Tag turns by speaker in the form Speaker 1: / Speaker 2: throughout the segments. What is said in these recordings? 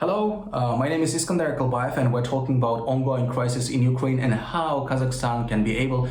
Speaker 1: Hello, my name is Iskandar Kalbayev and we're talking about ongoing crisis in Ukraine and how Kazakhstan can be able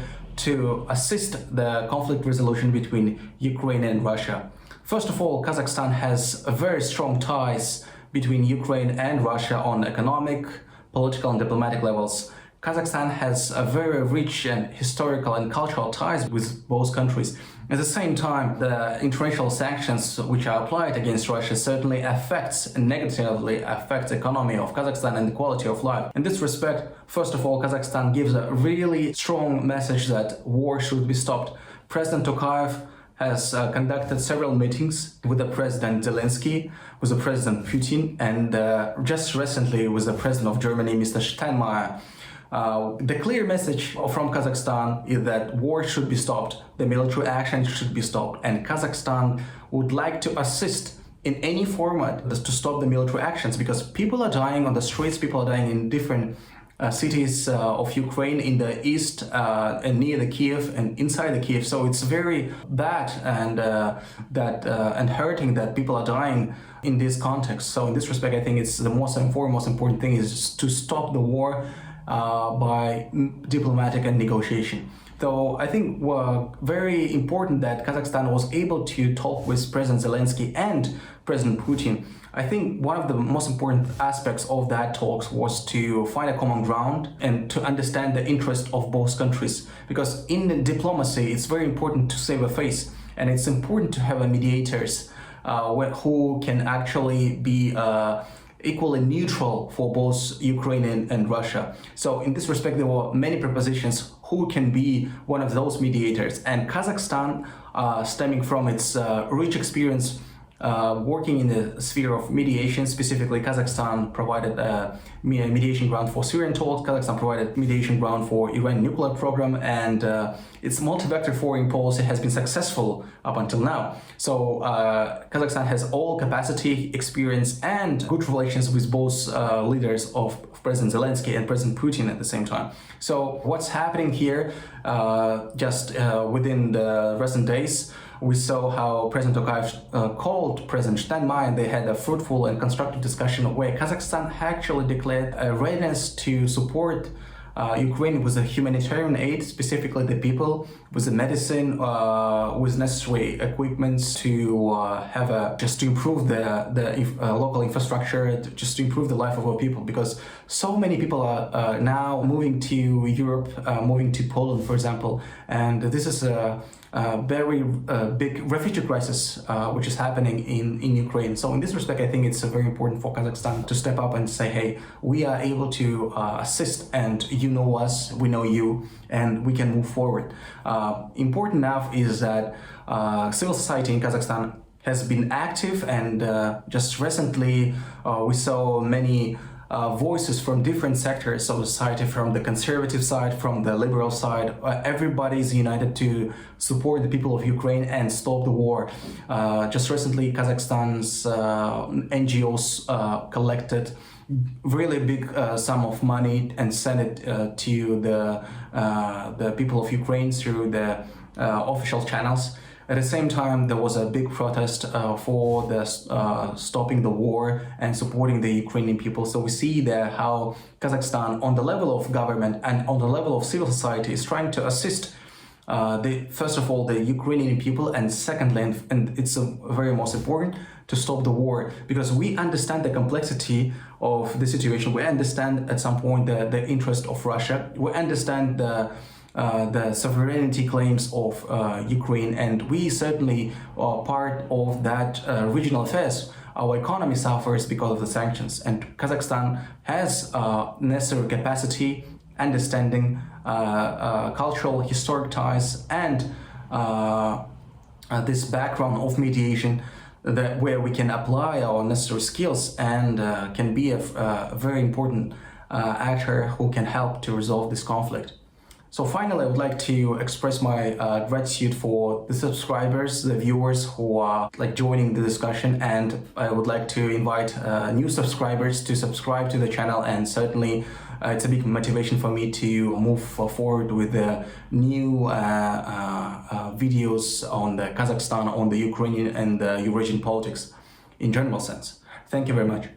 Speaker 1: to assist the conflict resolution between Ukraine and Russia. First of all, Kazakhstan has very strong ties between Ukraine and Russia on economic, political and diplomatic levels. Kazakhstan has a very rich and historical and cultural ties with both countries. At the same time, the international sanctions which are applied against Russia certainly negatively affects the economy of Kazakhstan and the quality of life. In this respect, first of all, Kazakhstan gives a really strong message that war should be stopped. President Tokayev has conducted several meetings with the President Zelensky, with the President Putin, and just recently with the President of Germany, Mr. Steinmeier. The clear message from Kazakhstan is that war should be stopped, the military action should be stopped, and Kazakhstan would like to assist in any format to stop the military actions, because people are dying on the streets, people are dying in different cities of Ukraine in the east and near the Kiev and inside the Kiev. So it's very bad and hurting that people are dying in this context. So in this respect, I think it's the most important thing is to stop the war by diplomatic and negotiation. Though I think very important that Kazakhstan was able to talk with President Zelensky and President Putin. I think one of the most important aspects of that talks was to find a common ground and to understand the interest of both countries. Because in diplomacy, it's very important to save a face, and it's important to have mediators who can actually be equally neutral for both Ukraine and Russia. So in this respect, there were many propositions who can be one of those mediators. And Kazakhstan, stemming from its rich experience working in the sphere of mediation, specifically Kazakhstan provided a mediation ground for Syrian talks, Kazakhstan provided mediation ground for Iran nuclear program, and its multi-vector foreign policy has been successful up until now. So Kazakhstan has all capacity, experience and good relations with both leaders of President Zelensky and President Putin at the same time. So what's happening here just within the recent days, we saw how President Tokayev called President Steinmeier, and they had a fruitful and constructive discussion where Kazakhstan actually declared a readiness to support Ukraine with a humanitarian aid, specifically the people, with the medicine, with necessary equipments to just to improve the local infrastructure, just to improve the life of our people, because so many people are now moving to Europe, moving to Poland, for example, and this is a very big refugee crisis which is happening in Ukraine. So in this respect, I think it's very important for Kazakhstan to step up and say, hey, we are able to assist, and you know us, we know you, and we can move forward. Important enough is that civil society in Kazakhstan has been active, and just recently we saw many voices from different sectors of society, from the conservative side, from the liberal side. Everybody is united to support the people of Ukraine and stop the war. Just recently, Kazakhstan's NGOs collected really big sum of money and sent it to the people of Ukraine through the official channels. At the same time, there was a big protest for the stopping the war and supporting the Ukrainian people. So we see there how Kazakhstan, on the level of government and on the level of civil society, is trying to assist first of all the Ukrainian people, and secondly, and it's very most important, to stop the war, because we understand the complexity of the situation. We understand at some point the interest of Russia. We understand the sovereignty claims of Ukraine, and we certainly are part of that regional affairs. Our economy suffers because of the sanctions, and Kazakhstan has necessary capacity, understanding, cultural, historic ties, and this background of mediation where we can apply our necessary skills and can be a very important actor who can help to resolve this conflict. So finally, I would like to express my gratitude for the subscribers, the viewers who are joining the discussion, and I would like to invite new subscribers to subscribe to the channel, and certainly it's a big motivation for me to move forward with the new videos on the Kazakhstan, on the Ukrainian and the Eurasian politics in general sense. Thank you very much.